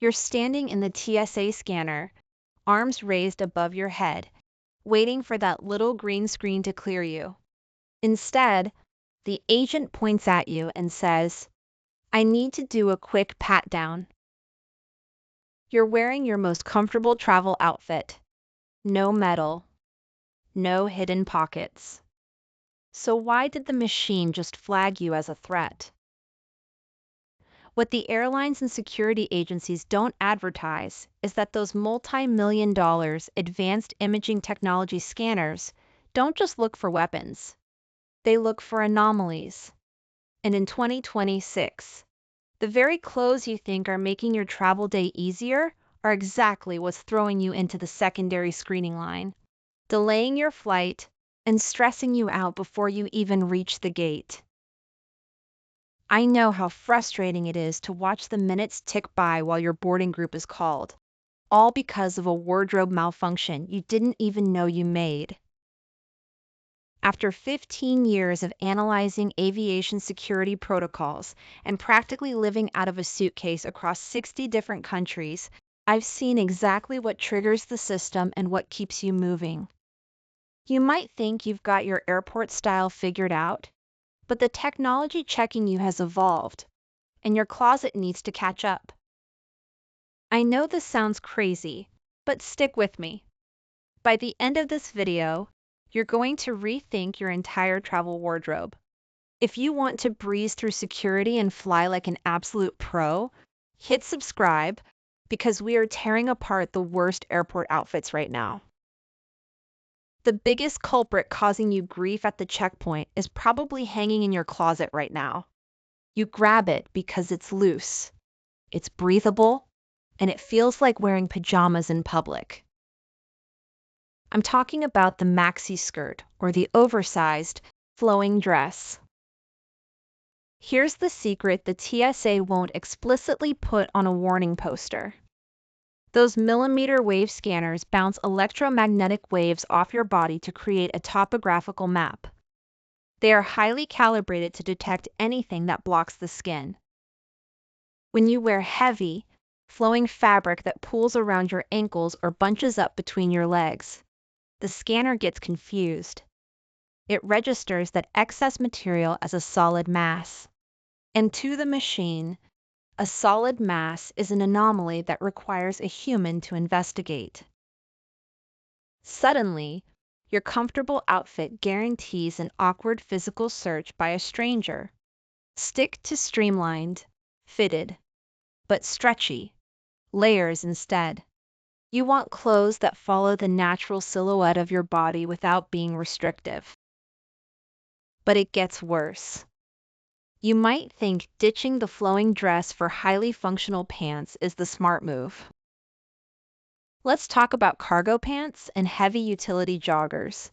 You're standing in the TSA scanner, arms raised above your head, waiting for that little green screen to clear you. Instead, the agent points at you and says, "I need to do a quick pat down." You're wearing your most comfortable travel outfit. No metal, no hidden pockets. So why did the machine just flag you as a threat? What the airlines and security agencies don't advertise is that those multi-million dollars advanced imaging technology scanners don't just look for weapons. They look for anomalies. And in 2026, the very clothes you think are making your travel day easier are exactly what's throwing you into the secondary screening line, delaying your flight, and stressing you out before you even reach the gate. I know how frustrating it is to watch the minutes tick by while your boarding group is called, all because of a wardrobe malfunction you didn't even know you made. After 15 years of analyzing aviation security protocols and practically living out of a suitcase across 60 different countries, I've seen exactly what triggers the system and what keeps you moving. You might think you've got your airport style figured out, but the technology checking you has evolved, and your closet needs to catch up. I know this sounds crazy, but stick with me. By the end of this video, you're going to rethink your entire travel wardrobe. If you want to breeze through security and fly like an absolute pro, hit subscribe because we are tearing apart the worst airport outfits right now. The biggest culprit causing you grief at the checkpoint is probably hanging in your closet right now. You grab it because it's loose, it's breathable, and it feels like wearing pajamas in public. I'm talking about the maxi skirt or the oversized, flowing dress. Here's the secret the TSA won't explicitly put on a warning poster. Those millimeter wave scanners bounce electromagnetic waves off your body to create a topographical map. They are highly calibrated to detect anything that blocks the skin. When you wear heavy, flowing fabric that pulls around your ankles or bunches up between your legs, the scanner gets confused. It registers that excess material as a solid mass. And to the machine, a solid mass is an anomaly that requires a human to investigate. Suddenly, your comfortable outfit guarantees an awkward physical search by a stranger. Stick to streamlined, fitted, but stretchy layers instead. You want clothes that follow the natural silhouette of your body without being restrictive. But it gets worse. You might think ditching the flowing dress for highly functional pants is the smart move. Let's talk about cargo pants and heavy utility joggers.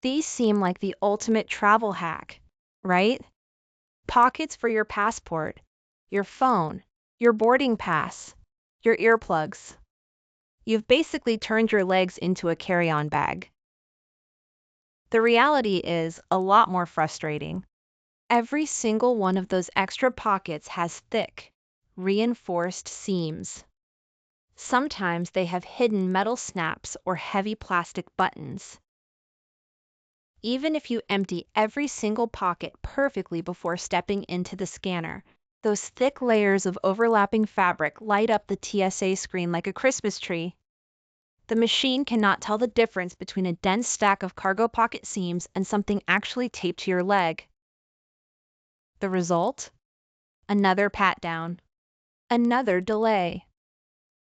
These seem like the ultimate travel hack, right? Pockets for your passport, your phone, your boarding pass, your earplugs. You've basically turned your legs into a carry-on bag. The reality is a lot more frustrating. Every single one of those extra pockets has thick, reinforced seams. Sometimes they have hidden metal snaps or heavy plastic buttons. Even if you empty every single pocket perfectly before stepping into the scanner, those thick layers of overlapping fabric light up the TSA screen like a Christmas tree. The machine cannot tell the difference between a dense stack of cargo pocket seams and something actually taped to your leg. The result? Another pat down, another delay,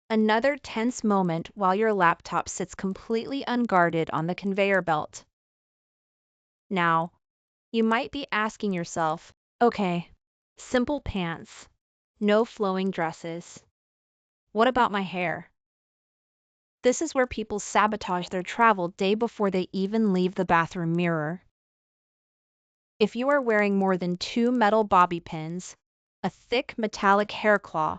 another tense moment while your laptop sits completely unguarded on the conveyor belt. Now, you might be asking yourself, okay, simple pants, no flowing dresses. What about my hair? This is where people sabotage their travel day before they even leave the bathroom mirror. If you are wearing more than 2 metal bobby pins, a thick metallic hair claw,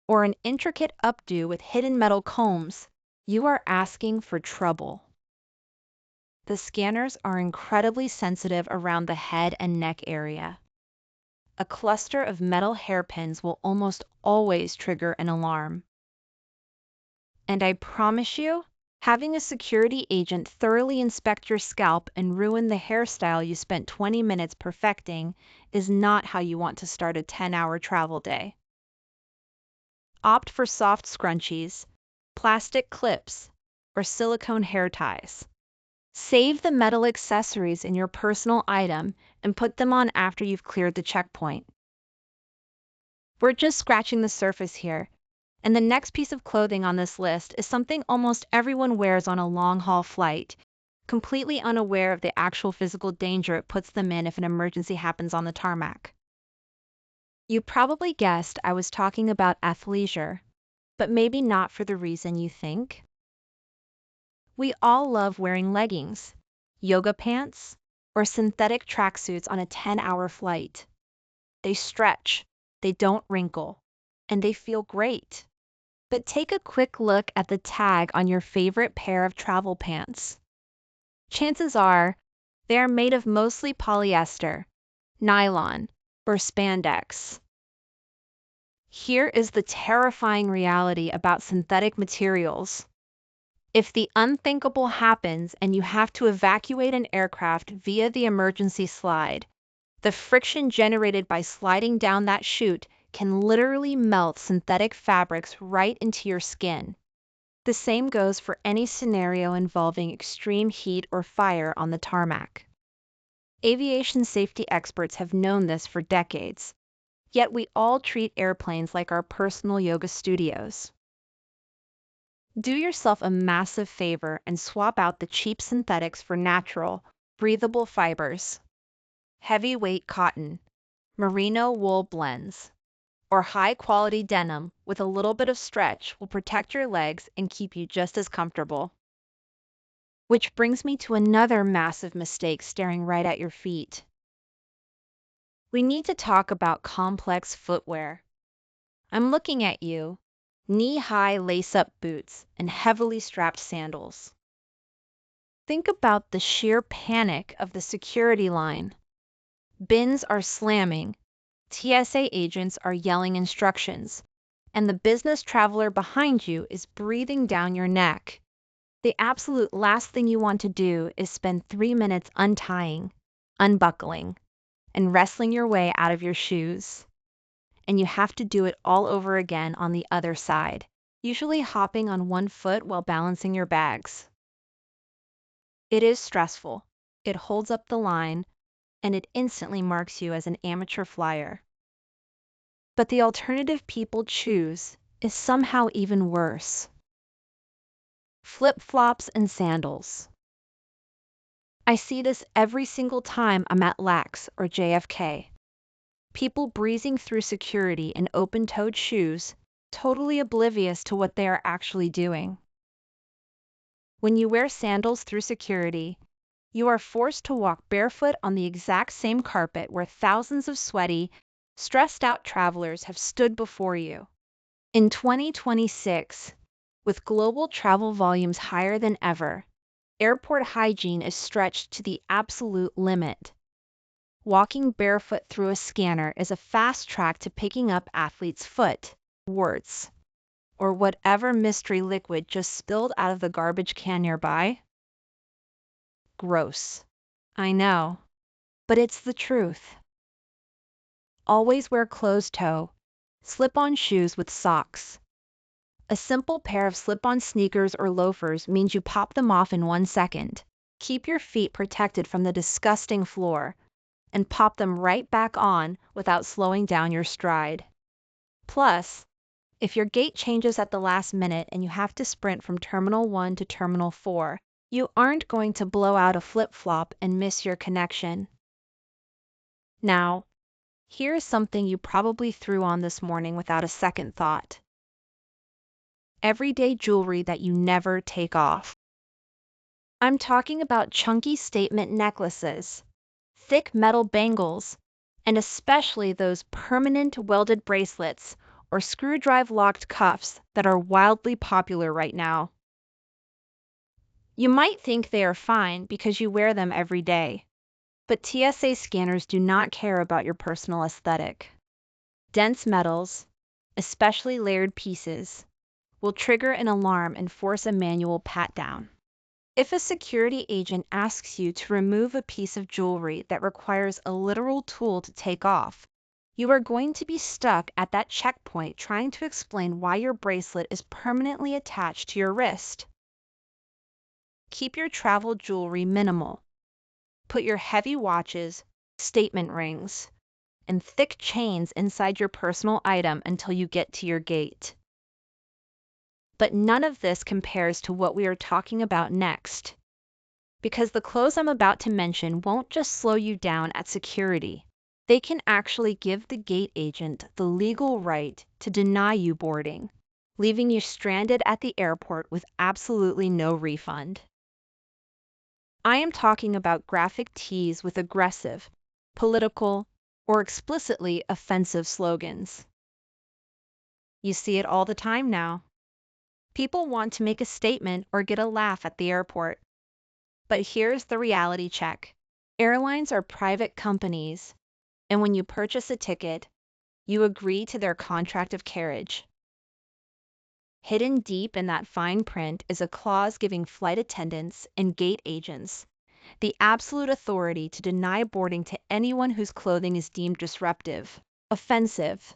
or an intricate updo with hidden metal combs, you are asking for trouble. The scanners are incredibly sensitive around the head and neck area. a cluster of metal hairpins will almost always trigger an alarm. And I promise you, having a security agent thoroughly inspect your scalp and ruin the hairstyle you spent 20 minutes perfecting is not how you want to start a 10-hour travel day. Opt for soft scrunchies, plastic clips, or silicone hair ties. Save the metal accessories in your personal item and put them on after you've cleared the checkpoint. We're just scratching the surface here, and the next piece of clothing on this list is something almost everyone wears on a long-haul flight, completely unaware of the actual physical danger it puts them in if an emergency happens on the tarmac. You probably guessed I was talking about athleisure, but maybe not for the reason you think. We all love wearing leggings, yoga pants, or synthetic tracksuits on a 10-hour flight. They stretch, they don't wrinkle, and they feel great. But take a quick look at the tag on your favorite pair of travel pants. Chances are they are made of mostly polyester, nylon, or spandex. Here is the terrifying reality about synthetic materials. If the unthinkable happens and you have to evacuate an aircraft via the emergency slide, the friction generated by sliding down that chute can literally melt synthetic fabrics right into your skin. The same goes for any scenario involving extreme heat or fire on the tarmac. Aviation safety experts have known this for decades, yet we all treat airplanes like our personal yoga studios. Do yourself a massive favor and swap out the cheap synthetics for natural, breathable fibers. Heavyweight cotton, merino wool blends, or high-quality denim with a little bit of stretch will protect your legs and keep you just as comfortable. Which brings me to another massive mistake staring right at your feet. We need to talk about complex footwear. I'm looking at you, knee-high lace-up boots and heavily strapped sandals. Think about the sheer panic of the security line. Bins are slamming, TSA agents are yelling instructions, and the business traveler behind you is breathing down your neck. The absolute last thing you want to do is spend 3 minutes untying, unbuckling, and wrestling your way out of your shoes. And you have to do it all over again on the other side, usually hopping on one foot while balancing your bags. It is stressful, it holds up the line, and it instantly marks you as an amateur flyer. But the alternative people choose is somehow even worse. Flip-flops and sandals. I see this every single time I'm at LAX or JFK. People breezing through security in open-toed shoes, totally oblivious to what they are actually doing. When you wear sandals through security, you are forced to walk barefoot on the exact same carpet where thousands of sweaty, stressed-out travelers have stood before you. In 2026, with global travel volumes higher than ever, airport hygiene is stretched to the absolute limit. Walking barefoot through a scanner is a fast track to picking up athlete's foot, warts, or whatever mystery liquid just spilled out of the garbage can nearby. Gross. I know, but it's the truth. Always wear closed-toe, slip-on shoes with socks. A simple pair of slip-on sneakers or loafers means you pop them off in 1 second, keep your feet protected from the disgusting floor, and pop them right back on without slowing down your stride. Plus, if your gait changes at the last minute and you have to sprint from Terminal 1 to Terminal 4, you aren't going to blow out a flip-flop and miss your connection. Now, here's something you probably threw on this morning without a second thought. Everyday jewelry that you never take off. I'm talking about chunky statement necklaces, thick metal bangles, and especially those permanent welded bracelets or screw-drive locked cuffs that are wildly popular right now. You might think they are fine because you wear them every day. But TSA scanners do not care about your personal aesthetic. Dense metals, especially layered pieces, will trigger an alarm and force a manual pat-down. If a security agent asks you to remove a piece of jewelry that requires a literal tool to take off, you are going to be stuck at that checkpoint trying to explain why your bracelet is permanently attached to your wrist. Keep your travel jewelry minimal. Put your heavy watches, statement rings, and thick chains inside your personal item until you get to your gate. But none of this compares to what we are talking about next, because the clothes I'm about to mention won't just slow you down at security. They can actually give the gate agent the legal right to deny you boarding, leaving you stranded at the airport with absolutely no refund. I am talking about graphic tees with aggressive, political, or explicitly offensive slogans. You see it all the time now. People want to make a statement or get a laugh at the airport. But here's the reality check. Airlines are private companies, and when you purchase a ticket, you agree to their contract of carriage. Hidden deep in that fine print is a clause giving flight attendants and gate agents the absolute authority to deny boarding to anyone whose clothing is deemed disruptive, offensive,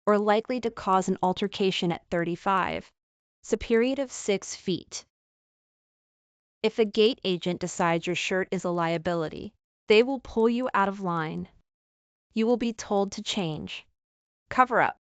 or likely to cause an altercation at 35, a period of 6 feet. If a gate agent decides your shirt is a liability, they will pull you out of line. You will be told to change, cover up,